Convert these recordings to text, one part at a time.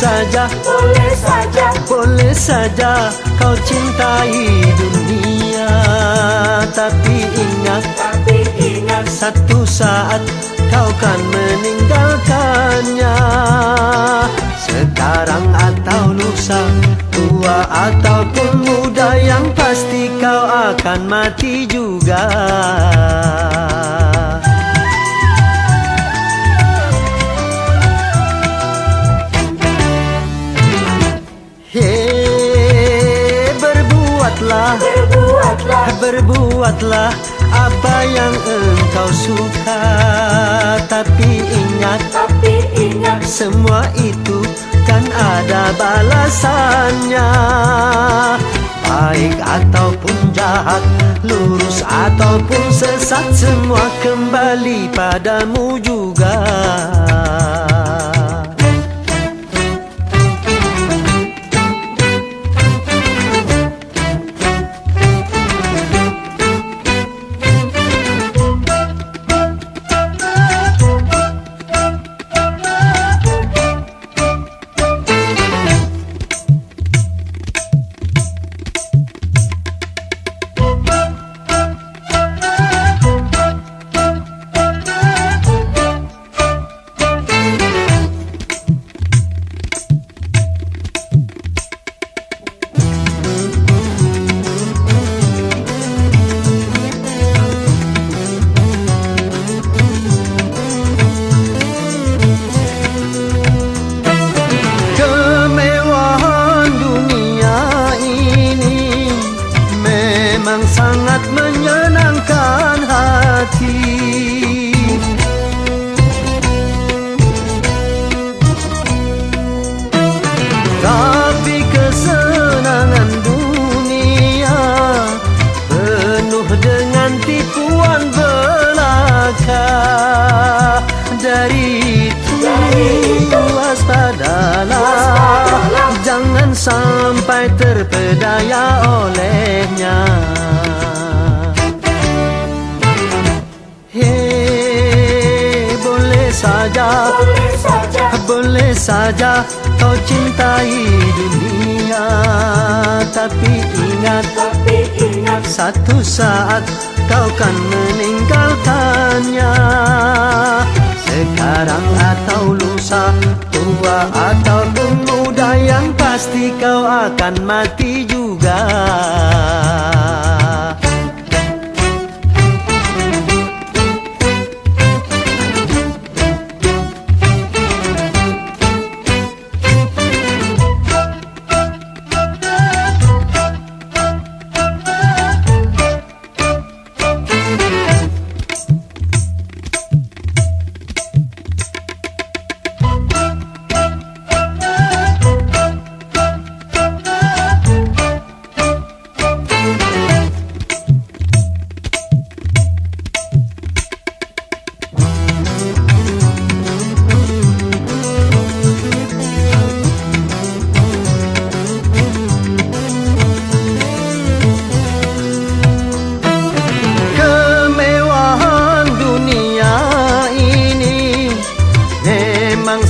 saja, boleh saja kau cintai dunia. Tapi ingat, satu saat kau kan meninggalkannya. Sekarang atau lusa, tua ataupun muda, yang pasti kau akan mati juga. Berbuatlah apa yang engkau suka. Tapi ingat, semua itu kan ada balasannya. Baik ataupun jahat, lurus ataupun sesat, semua kembali padamu juga. Sangat menyenangkan hati. Tapi kesenangan dunia penuh dengan tipuan belaka. Dari itu waspadalah, jangan sampai terpedaya olehnya. Boleh saja kau cintai dunia. Tapi ingat, satu saat kau kan meninggalkannya. Sekarang atau lusa, tua ataupun muda, yang pasti kau akan mati juga.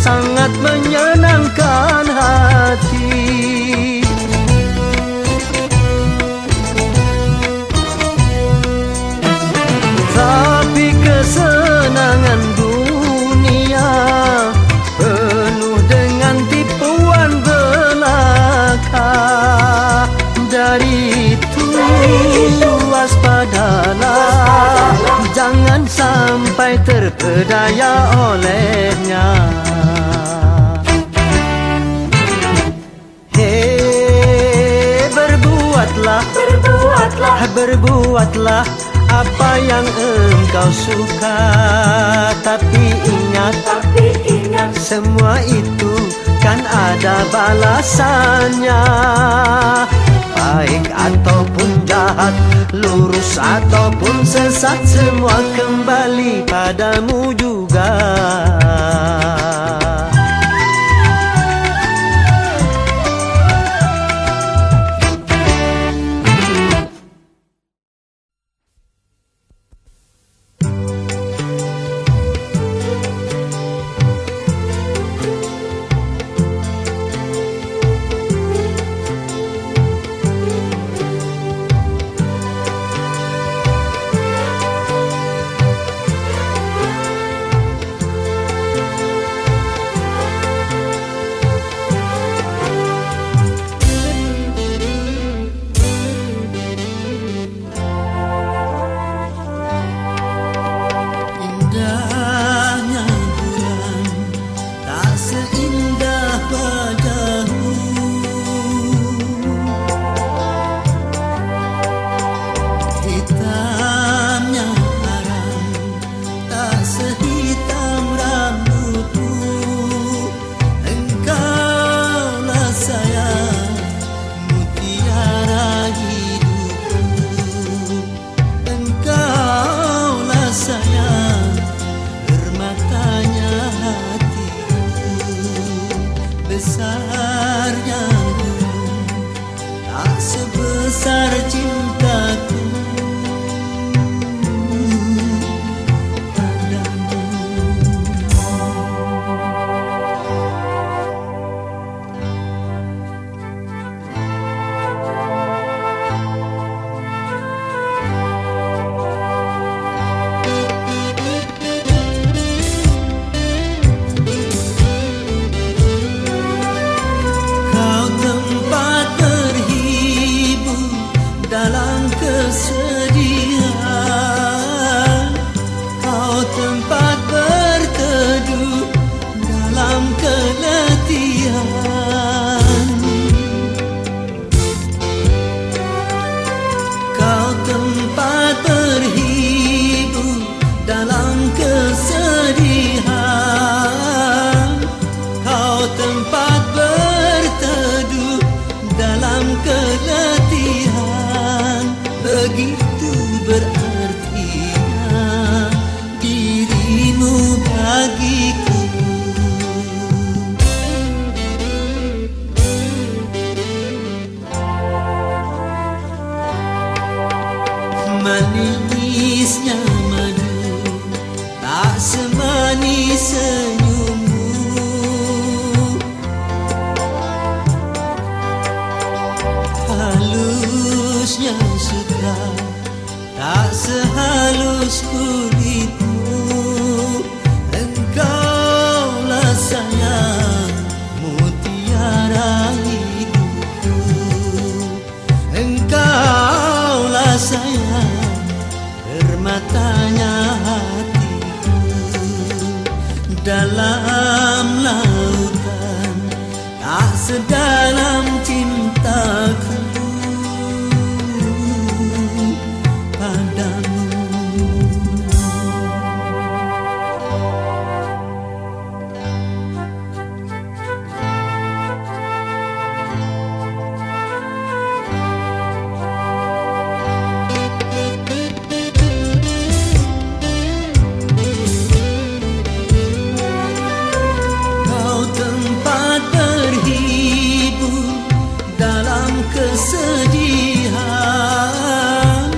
Sangat menyenangkan hati. Tapi kesenangan dunia penuh dengan tipuan belaka. Dari itu waspadalah, jangan sampai terpedaya olehnya. Berbuatlah apa yang engkau suka. Tapi ingat, semua itu kan ada balasannya. Baik ataupun jahat, lurus ataupun sesat, semua kembali padamu juga. matanya hatiku dalam lautan tak sedalam cintaku padamu. Kesedihan,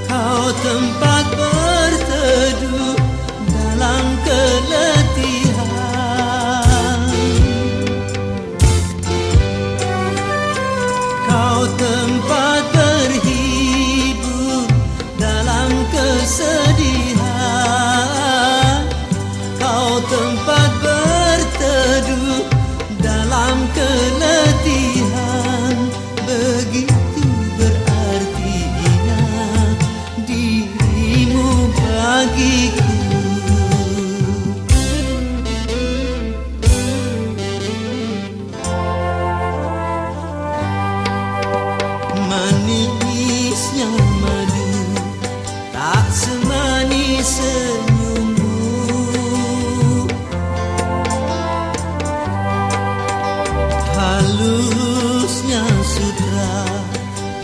kau tempat berteduh dalam keletihan. Kau tempat berhibur dalam kesedihan. Kau tempat berteduh dalam keletihan. Begitu berartinya dirimu bagiku. Manisnya madu tak semanis senyummu. Halusnya sutra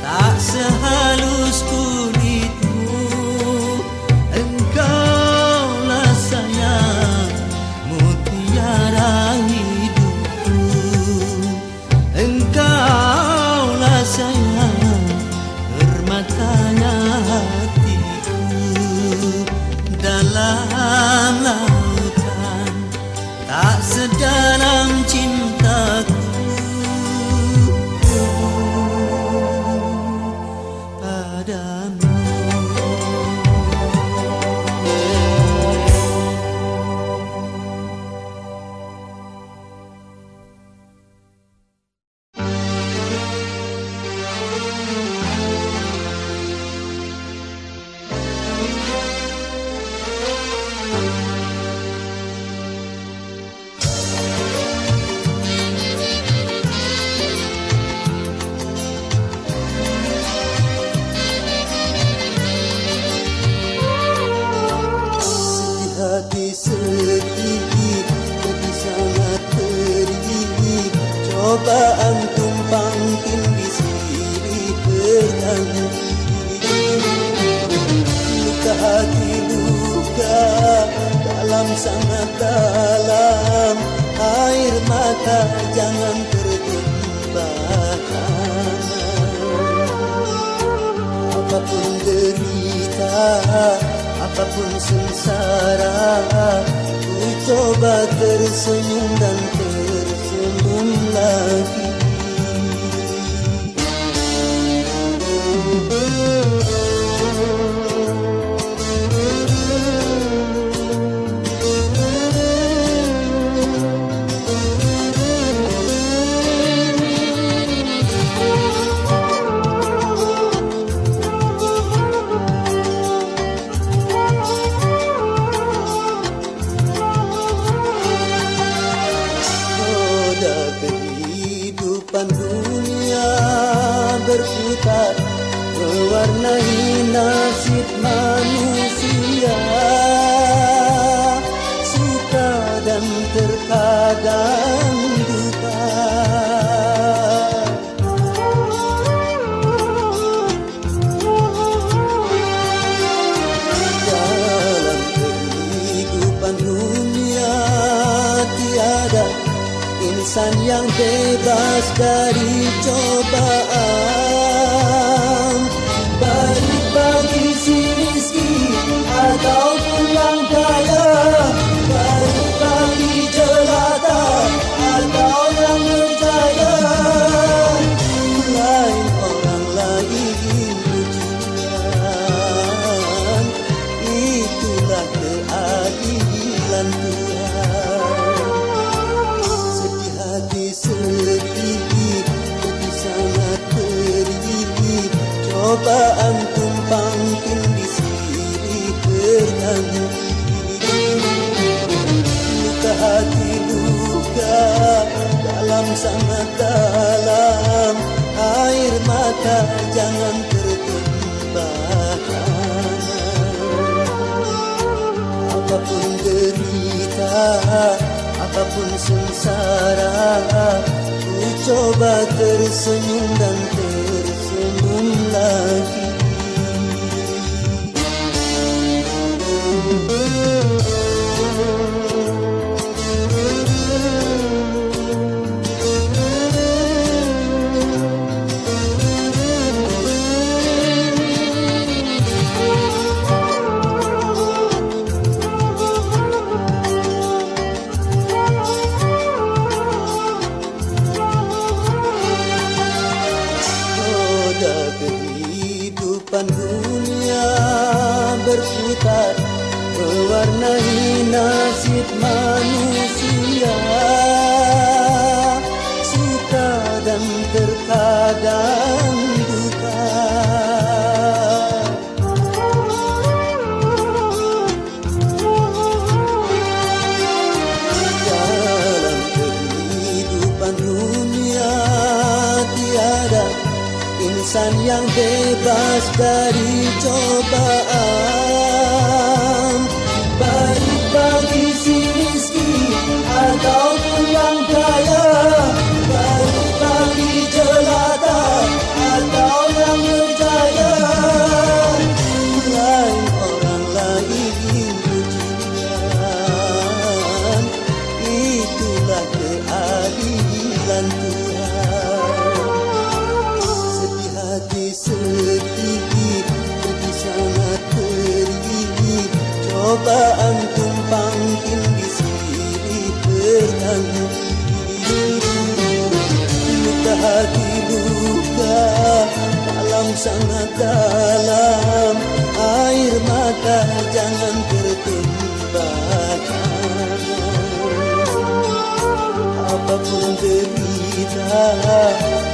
tak sehalus kulitmu. Engkaulah sayang mutiara hidupku. Engkaulah sayang permatanya hatiku dalam lautan tak sedalam cintaku padamu. Hati sedih, jadi sangat pedih. Cobaan tumpang tindih silih berganti. Luka hati luka dalam sangat dalam. Air mata jangan terjebak. Apapun derita, apapun sengsara, ku coba tersenyum dan tersenyum lagi. Dunia berputar mewarnai nasib manusia, suka dan terkadang duka. Dalam kehidupan dunia tiada insan yang bebas dari cobaan. Baik bagi si miskin ataupun yang kaya, baik bagi jelata atau yang berjaya. Lain orang lain ujian, itulah keadilan Tuhan. Sedih hati sedih, jadi sangat pedih. berhenti. Luka hati luka dalam sangat dalam, air mata jangan tertumpahkan. Apapun derita, apapun sengsara, ku coba tersenyum dan tersenyum lagi. Dunia berputar, mewarnai nasib manusia, suka dan terkadang duka. Dalam kehidupan dunia tiada insan yang bebas dari cobaan, baik bagi si miskin ataupun yang kaya, baik bagi jelata atau yang berjaya. Lain orang lain ujian, itulah keadilan Tuhan. Hati sedih, pergi sangat pergi, cobaan tumpang tindih silih berganti. Luka hati luka dalam sangat dalam, air mata jangan tertumpahkan. Apapun derita,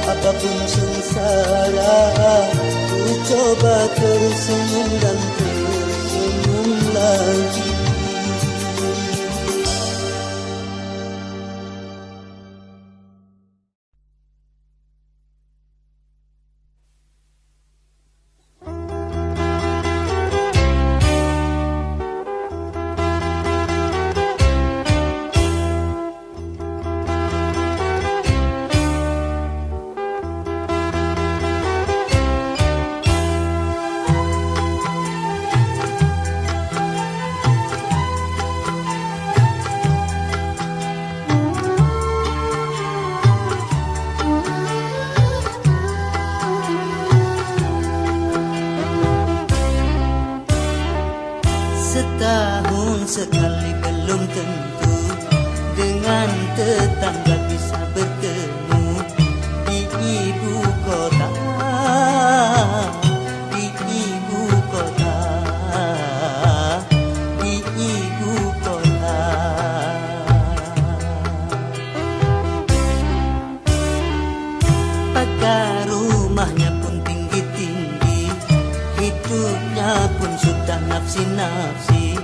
apapun sengsara, ku coba tersenyum dan tersenyum lagi. Setahun sekali belum tentu dengan tetangga bisa bertemu di ibu kota, di ibu kota, di ibu kota. Pagar rumahnya pun tinggi-tinggi, hidupnya pun sudah nafsi-nafsi.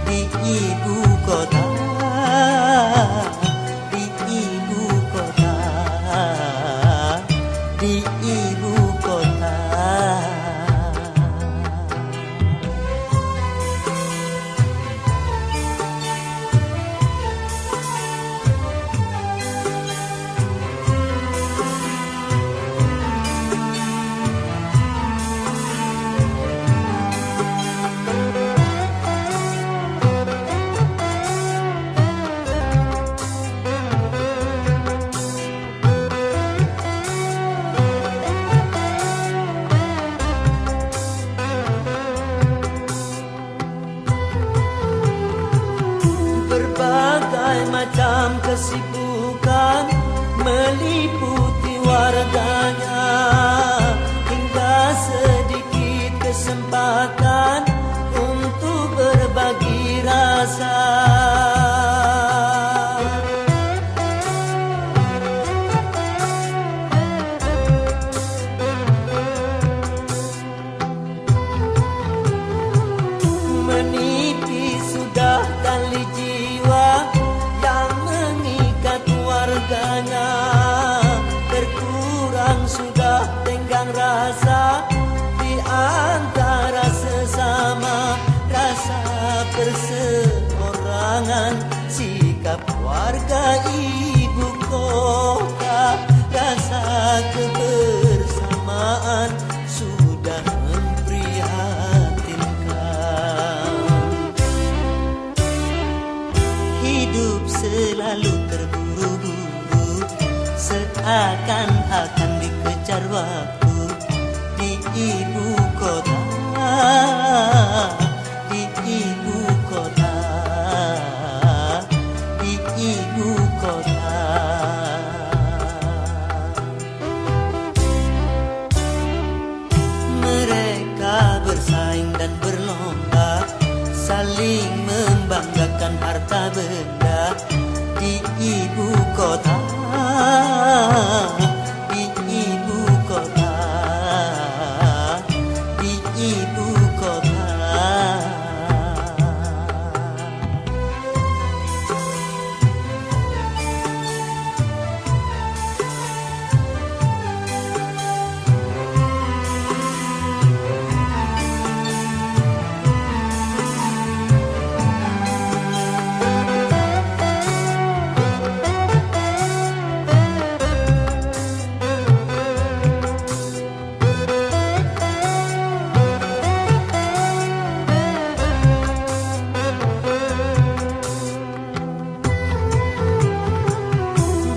Di ibu kota, di ibu kota, di ibu kota. Berbagai macam kesibukan meliputi warganya, hingga sedikit kesempatan untuk berbagi rasa. Menipu perseorangan, sikap warga ibu kota, rasa kebersamaan sudah memprihatinkan. Hidup selalu terburu-buru, seakan-akan dikejar waktu di ibu kota, di ibu kota, di ibu kota. Mereka bersaing dan berlomba, saling membanggakan harta benda di ibu kota, di ibu kota, di ibu kota.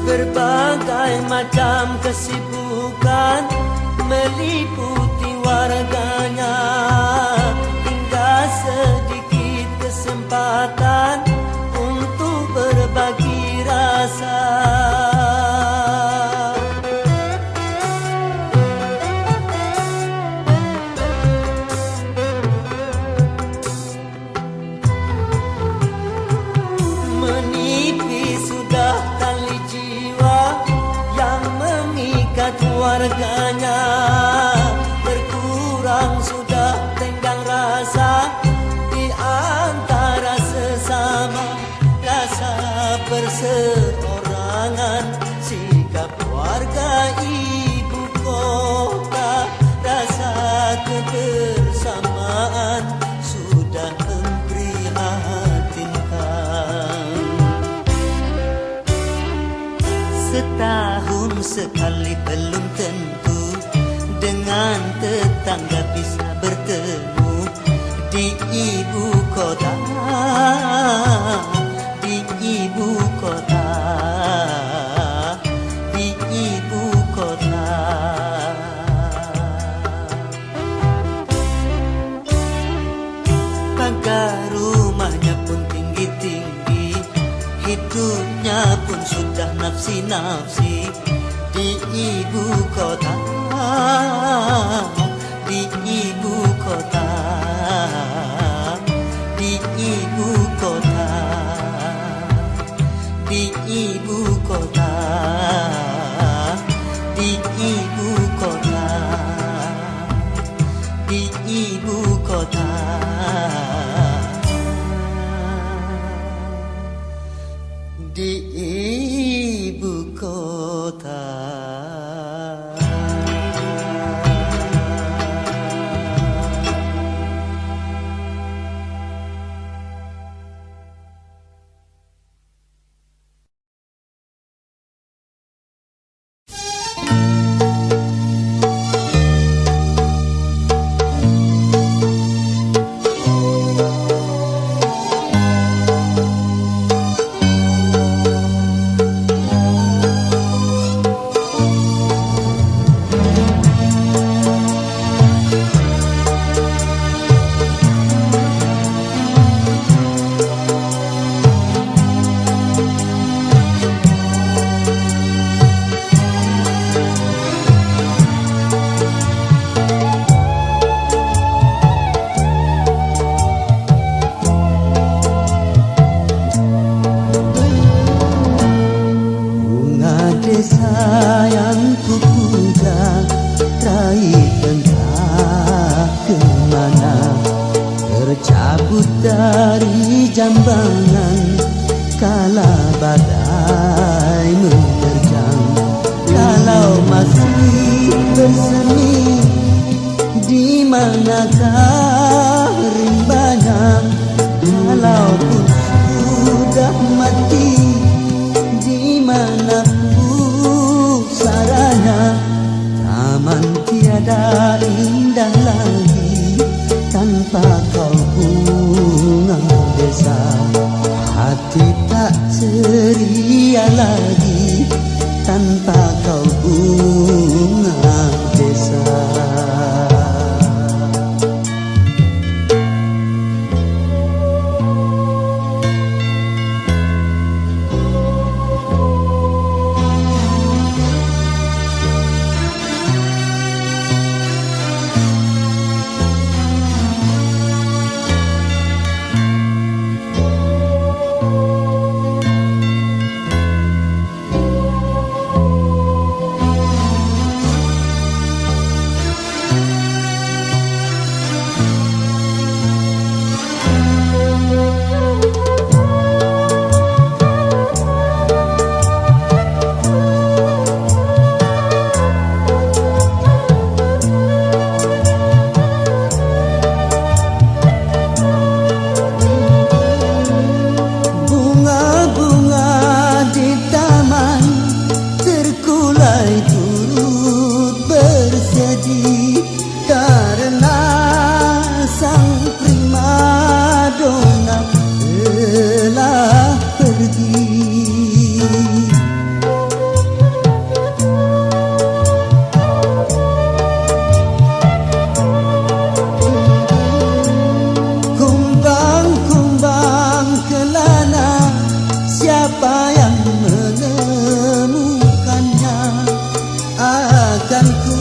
Berbagai macam kesibukan meliputi warganya, hingga sedikit kesempatan untuk berbagi rasa. Menipis sudah tali jiwa yang mengikat warganya, berkurang sudah tenggang rasa di antara sesama, rasa perseorangan, sikap warga ibu kota, rasa kebersamaan sudah memprihatinkan. Setahun sekali belum tentu dengan tetangga bisa bertemu di ibu kota, di ibu kota, di ibu kota. Pagar rumahnya pun tinggi-tinggi, hidupnya pun sudah nafsi-nafsi di ibu kota, di ibu kota, di ibu kota, di ibu kota, di ibu kota, di ibu kota. Di ibu kota. dari jambangan kala badai menerjang. Kalau masih bersemi, di manakah rimbanya? kalaupun sudah mati di mana pusaranya, taman tiada indah lagi tanpa kau bunga desa. Hati tak ceria lagi tanpa kau bunga desa. Karena sang primadona telah pergi. Kumbang-kumbang kelana, siapa yang menemukannya? Akan ku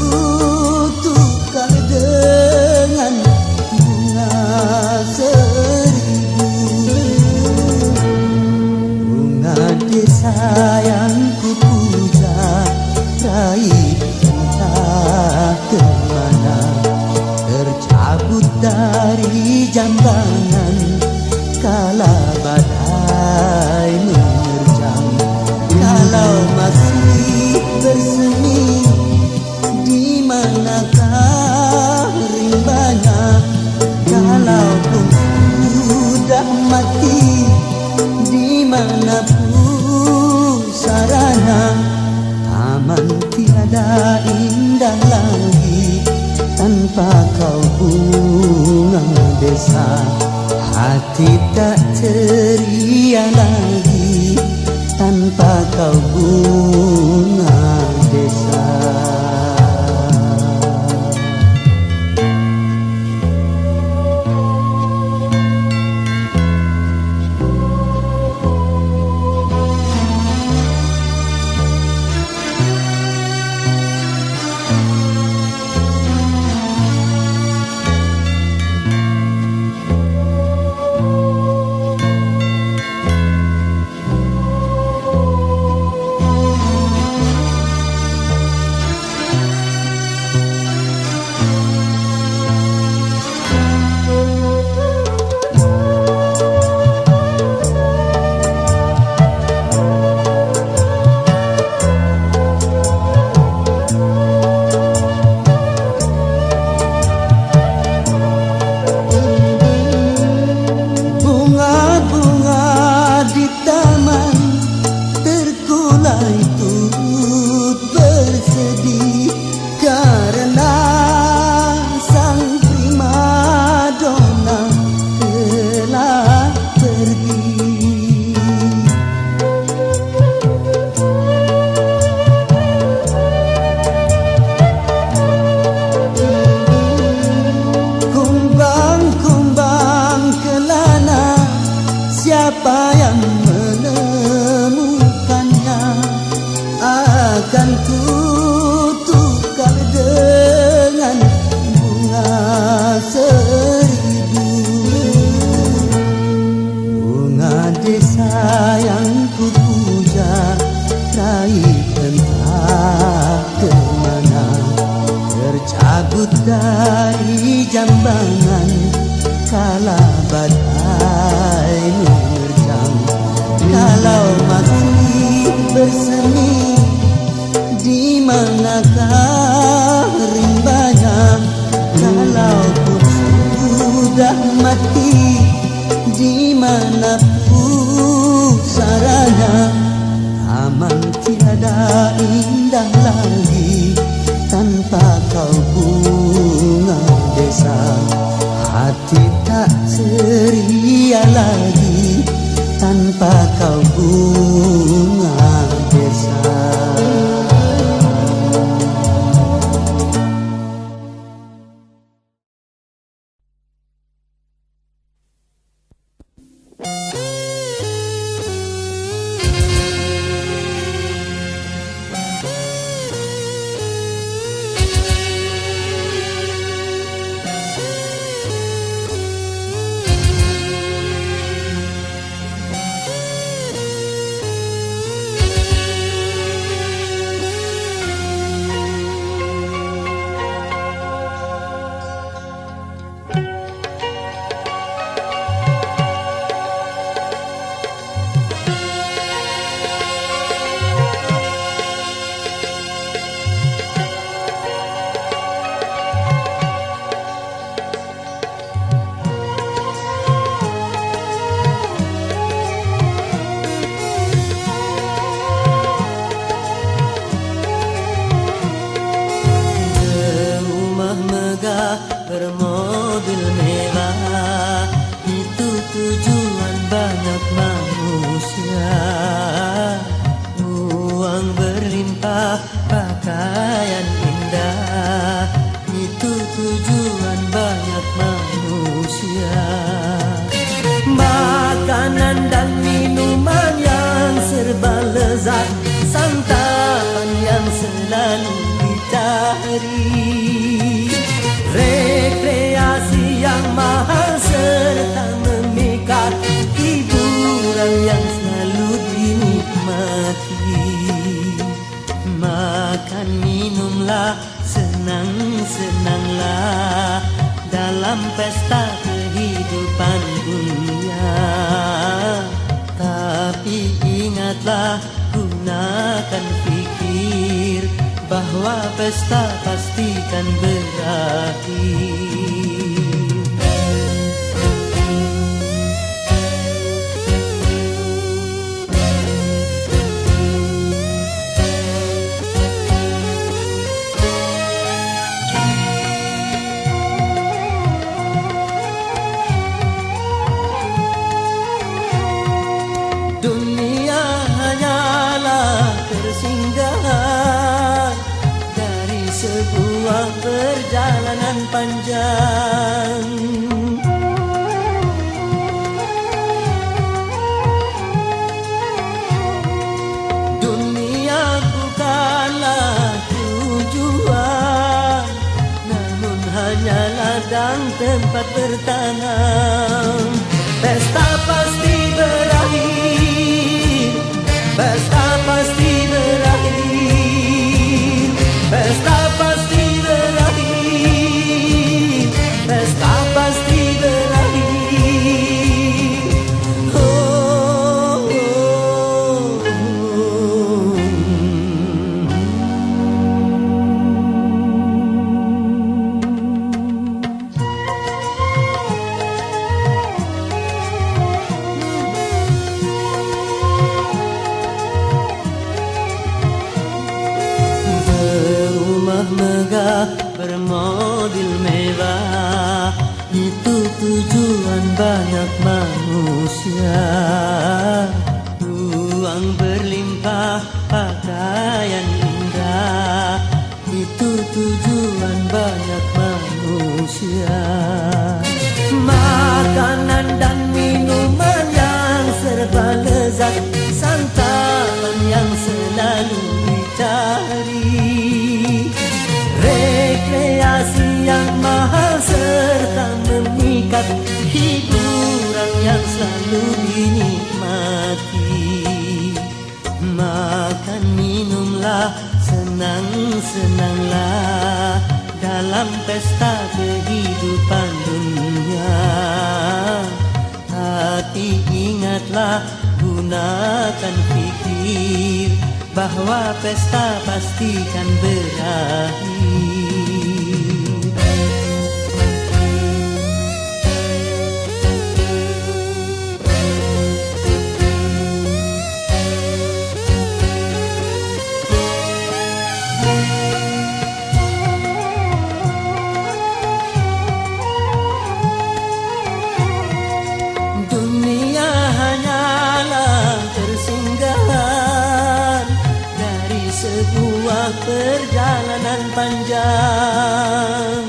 sayang ku puja, raih entah kemana, tercabut dari jambangan kala badai menerjang. Kalau masih bersemi, di manakah rimbanya? Kalaupun sudah mati, di mana sarana, taman tiada indah lagi tanpa kau bunga desa. Hati tak ceria lagi tanpa kau bunga desa. Karena sang primadona telah pergi. Kumbang-kumbang kelana, siapa yang menemukannya? Akan ku tukar dengan bunga seribu. Bunga desa yang ku puja, raih entah kemana, tercabut dari jambangan kala badai menerjang. Kalau masih bersemi, di manakah rimbanya? Kalaupun sudah mati, di mana pusaranya, aman tiada indah lagi tanpa kau bunga desa. Hati tak ceria lagi tanpa kau bunga desa. Bermobil mewah, itu tujuan banyak manusia. Uang berlimpah, pakaian indah, itu tujuan banyak manusia. Makanan dan minuman yang serba lezat, santapan yang selalu dicari, rekreasi yang mahal serta memikat, hiburan yang selalu dinikmati. Makan minumlah, senang-senanglah dalam pesta kehidupan dunia. Tapi ingatlah, gunakan fikir bahwa pesta pastikan berakhir. Dunia hanyalah persinggahan dari sebuah perjalanan panjang. Dunia bukanlah tujuan, namun hanya ladang tempat bertanam. Pesta pasti berakhir, pesta pasti berakhir, pesta pasti berakhir, pesta pasti berakhir. Oh, oh, oh. Megah, bermobil mewah, itu tujuan banyak manusia. Uang berlimpah, pakaian indah, itu tujuan banyak manusia. Makanan dan minuman yang serba lezat, santapan yang selalu dicari, rekreasi yang mahal serta memikat, hiburan yang selalu dinikmati. Makan minumlah, senang-senanglah dalam pesta kehidupan dunia. Tapi ingatlah, gunakan fikir bahwa pesta pastikan berakhir. perjalanan panjang.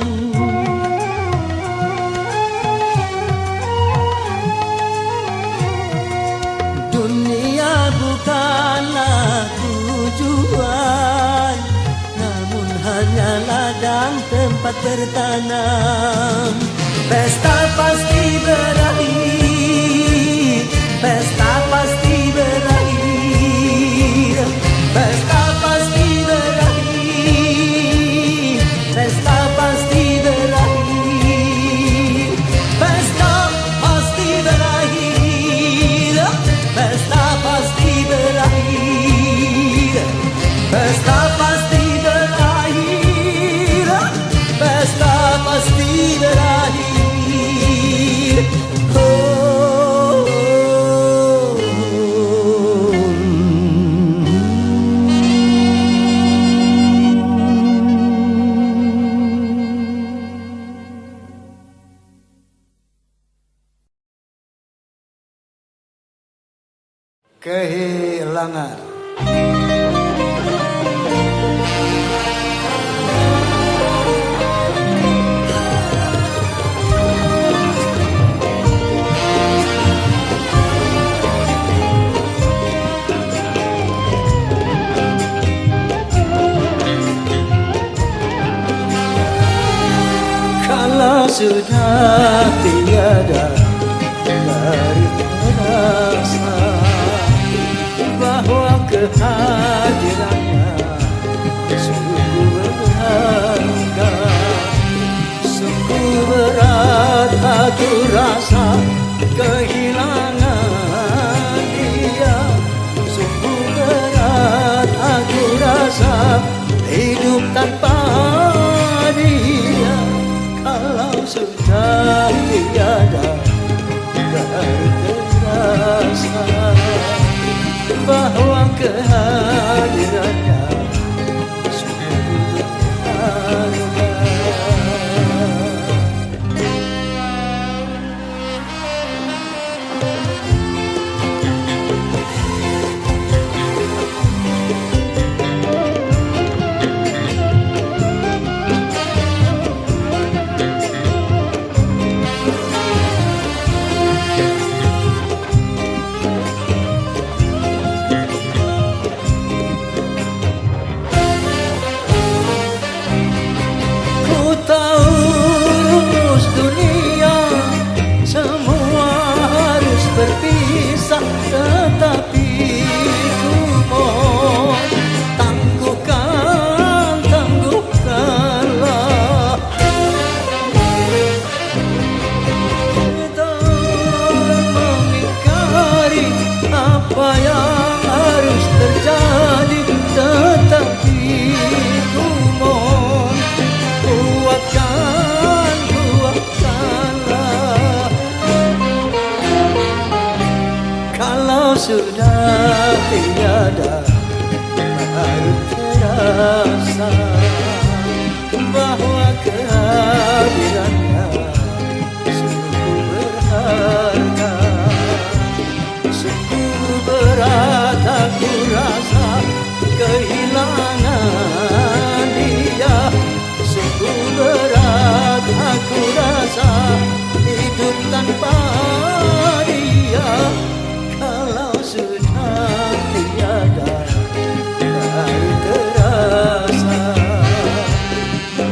Dunia bukanlah tujuan, namun hanya ladang tempat bertanam. Pesta pasti berakhir, pesta pasti berakhir, pesta pasti berakhir, pesta pasti berakhir, pesta pasti berakhir, pesta pasti berakhir, pesta pasti berakhir, pesta pasti berakhir. Kehilangan. Kalau sudah tiada dari rasa bahwa kehadirannya sungguh berharga, sungguh berat aku rasa kehilangan dia, sungguh berat aku rasa hidup tanpa dia. Kalau sudah tiada dari terasa bahwa kehadirannya sungguh berharga. Tetapi ku mohon tangguhkanlah. Kita mengingkari apa yang harus terjadi, tetapi ku mohon kuatkanlah. Kalau sudah tiada baru terasa bahwa kehadirannya sungguh berharga, sungguh berat aku rasa kehilangan dia, sungguh berat aku rasa hidup tanpa dia. Kalau sudah tiada baru terasa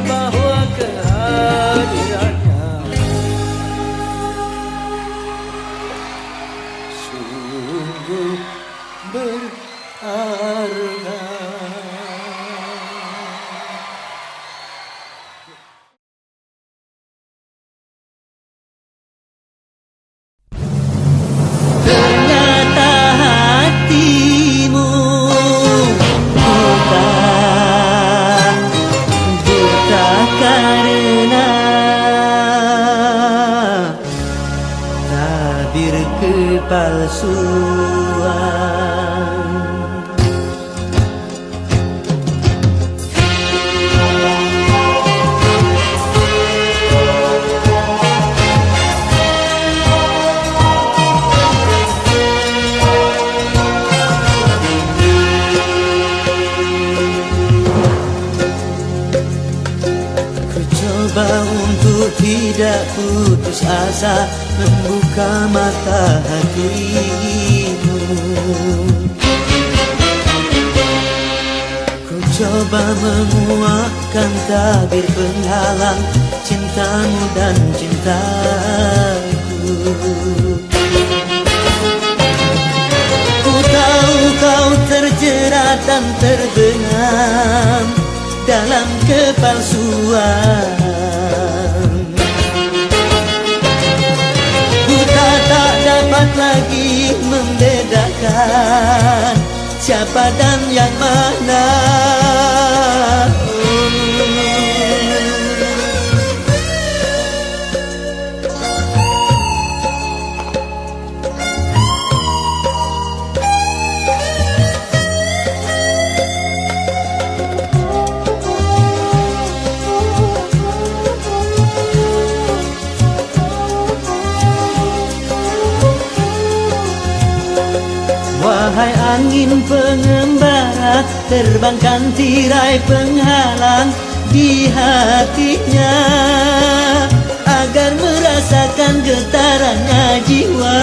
bahwa kehadirannya sungguh berharga. Kepalsuan putus asa membuka mata hatimu. Ku coba menguatkan tabir penghalang cintamu dan cintaku. Ku tahu kau terjerat dan terbenam dalam kepalsuan. Buta tak dapat lagi membedakan siapa dan yang mana. Wahai angin pengembara, terbangkan tirai penghalang di hatinya, agar merasakan getarannya jiwa.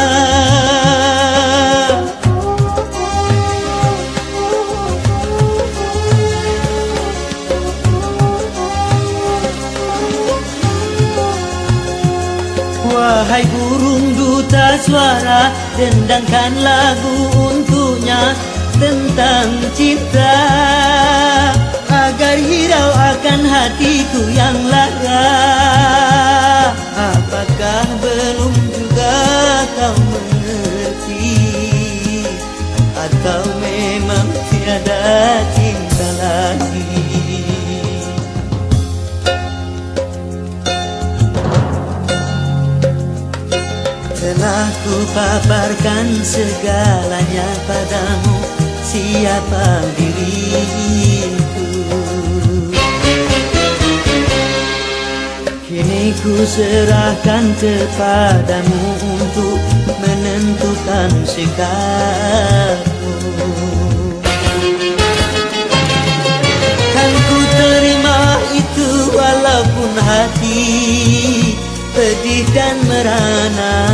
Wahai burung duta suara, dendangkan lagu untuknya tentang cinta, agar hirau akan hatiku yang lara. Apakah belum juga kau mengerti, atau memang tiada cinta lagi? Telah ku paparkan segalanya padamu, siapa diriku. Kini ku serahkan kepadamu untuk menentukan sikapmu. Kan ku terima itu walaupun hati pedih dan merana,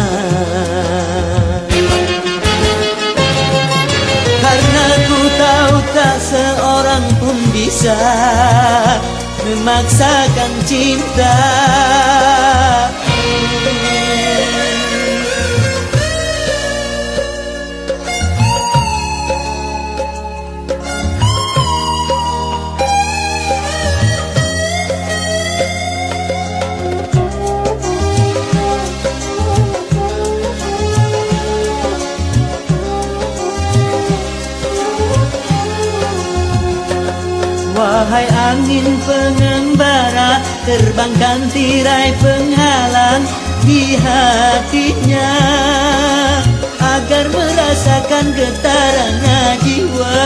karena ku tahu tak seorang pun bisa memaksakan cinta. Wahai angin pengembara, terbangkan tirai penghalang di hatinya, agar merasakan getarannya jiwa.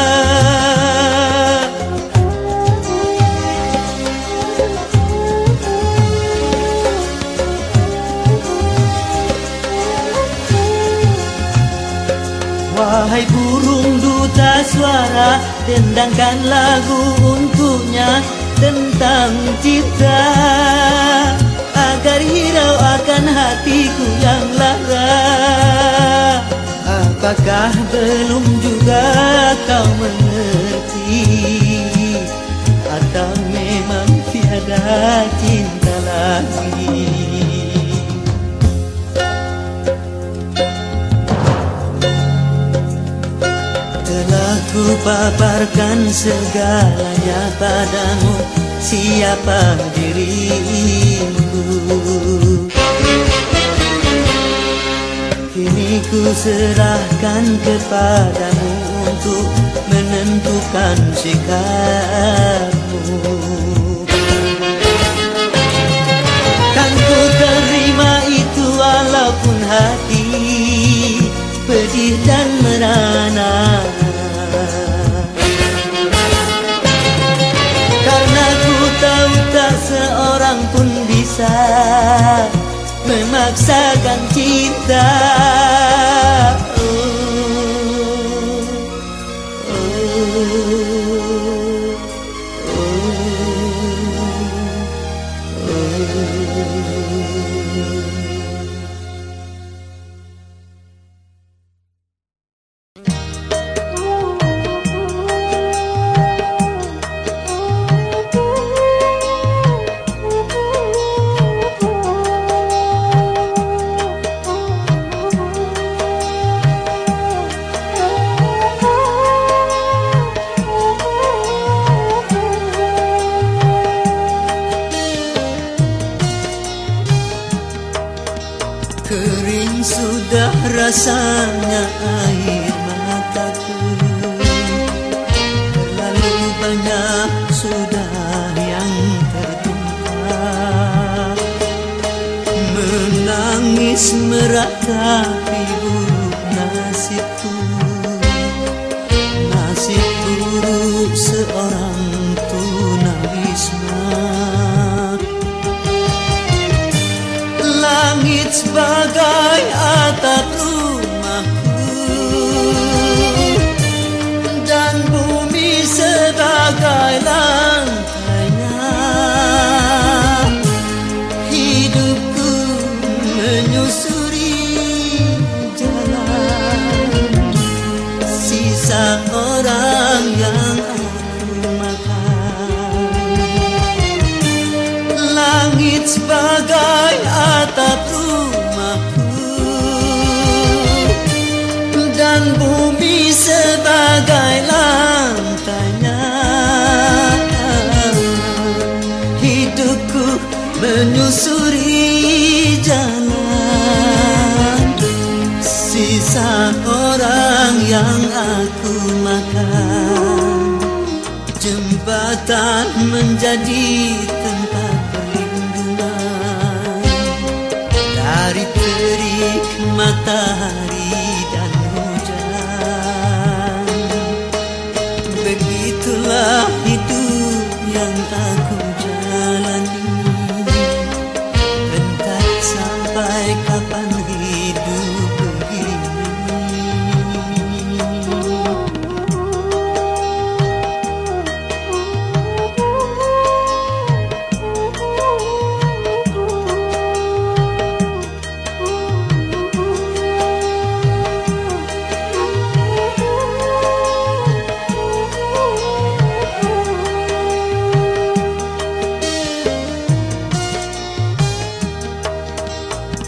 Wahai burung duta suara, dendangkan lagu untuknya tentang cinta, agar hirau akan hatiku yang lara. Apakah belum juga kau mengerti, atau memang tiada cinta lagi? Telah ku paparkan segalanya padamu, siapa dirimu. Kini ku serahkan kepadamu untuk menentukan sikapmu. Kan ku terima itu walaupun hati pedih dan merana, karena ku tahu tak seorang pun bisa memaksakan cinta. Oh, rasanya air mataku. Terlalu banyak sudah yang tertumpah, menangis meratapi buruk nasibku, nasib buruk seorang tunawisma. Langit sebagai atap rumahku dan bumi sebagai lantainya. Hidupku menyusuri jalan sisa orang yang aku makan. Langit sebagai atap rumahku dan bumi sebagai lantainya. Hidupku menyusuri jalan sisa orang yang aku makan. Jembatan menjadi tempat perlindungan dari terik matahari dan hujan. Begitulah hidup yang aku jalani. Entah sampai kapan hidup begini.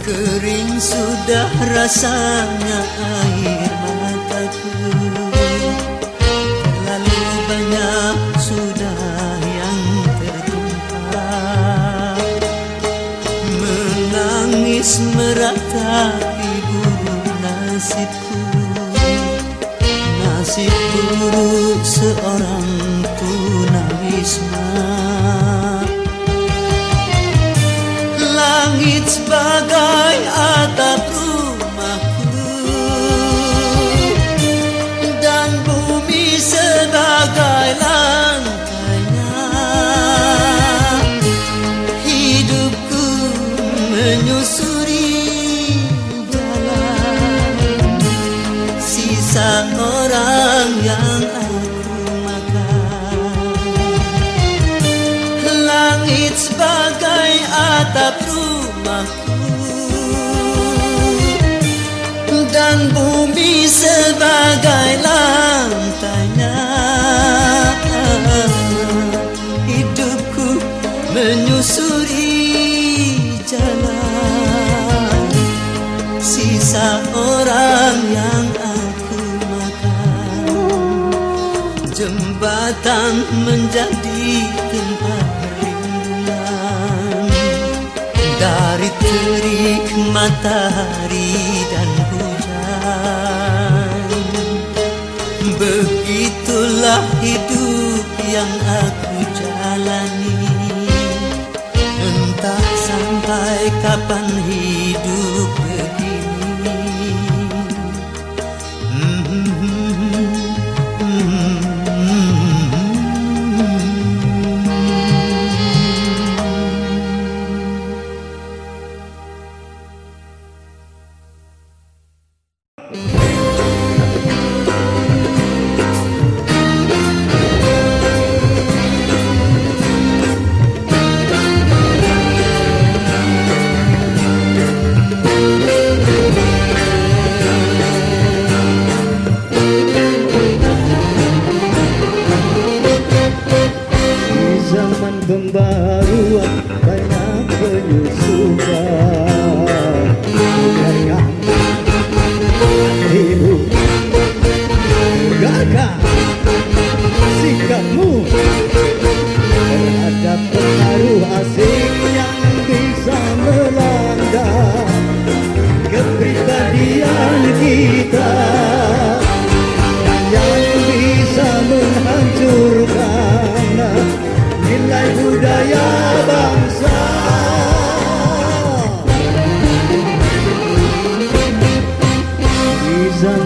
Kering sudah rasanya air mataku. Terlalu banyak sudah yang tertumpah, menangis meratapi buruk nasibku, nasib buruk seorang tunawisma. Langit sebagai atap rumahku dan bumi sebagai lantainya. Hidupku menyusuri jalan sisa orang yang aku makan. Langit sebagai atap rumahku dan bumi sebagai lantainya. Hidupku menyusuri jalan sisa orang yang aku makan. Jembatan menjadi tempat perlindungan dari terik matahari dan hujan. Begitulah hidup yang aku jalani. Entah sampai kapan hidup begini.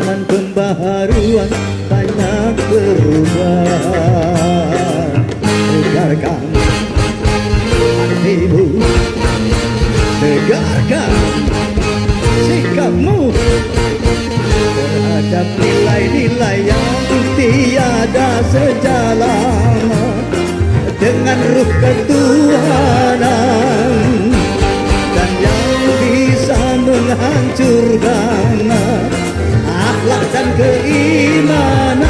zaman pembaharuan banyak perubahan. Tegarkan hatimu, tegarkan sikapmu terhadap nilai-nilai yang tiada sejalan dengan ruh ketuhanan dan yang bisa menghancurkan akhlak dan keimanan.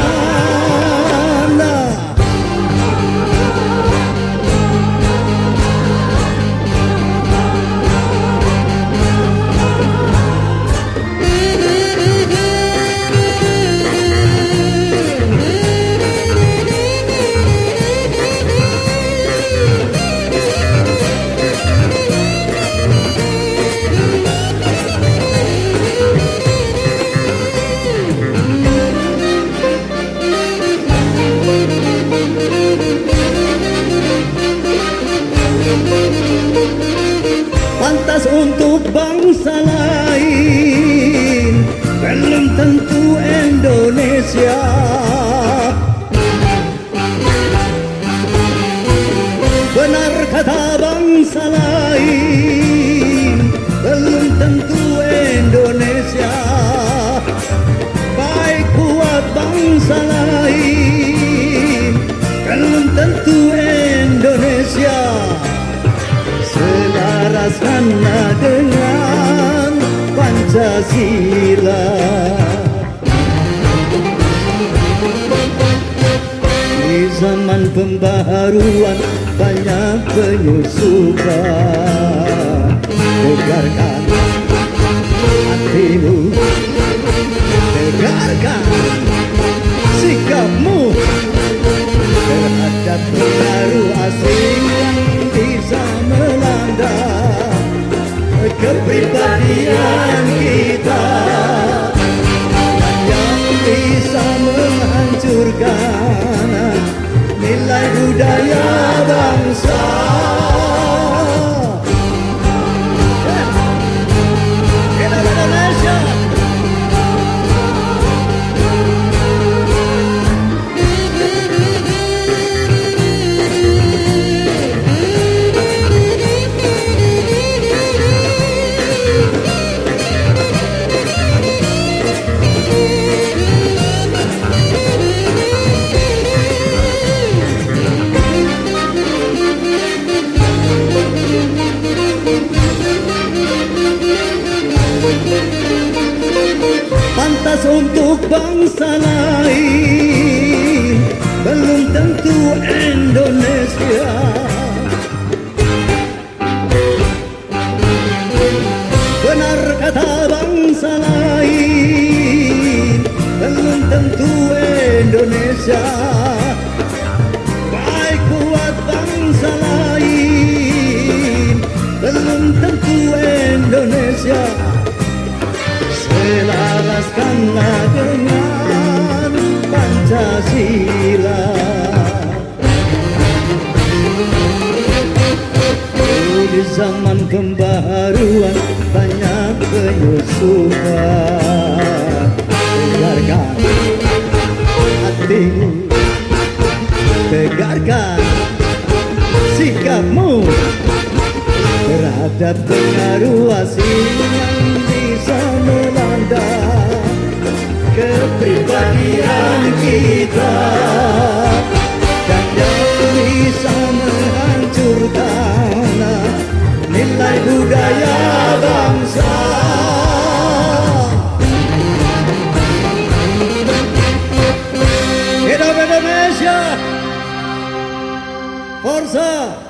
Pantas untuk bangsa lain, belum tentu Indonesia. Benar kata bangsa lain, belum tentu Indonesia. Baik kuat bangsa lain, belum tentu Indonesia. Selaraskanlah dengan Pancasila. Di zaman pembaharuan banyak penyusupan. Tegarkan hatimu, tegarkan sikapmu terhadap pengaruh asing yang bisa melanda kepribadian kita dan yang bisa menghancurkan nilai budaya bangsa. Indonesia. Pantas untuk bangsa lain, belum tentu Indonesia. Benar kata bangsa lain, belum tentu Indonesia. Baik kuat bangsa lain, belum tentu Indonesia. Selaraskanlah dengan Pancasila. Di zaman pembaharuan banyak penyusupan. Tegarkan hatimu, tegarkan sikapmu terhadap pengaruh asing yang bisa melanda kepribadian kita dan yang bisa menghancurkan nilai budaya bangsa. Hidup Indonesia! Forza!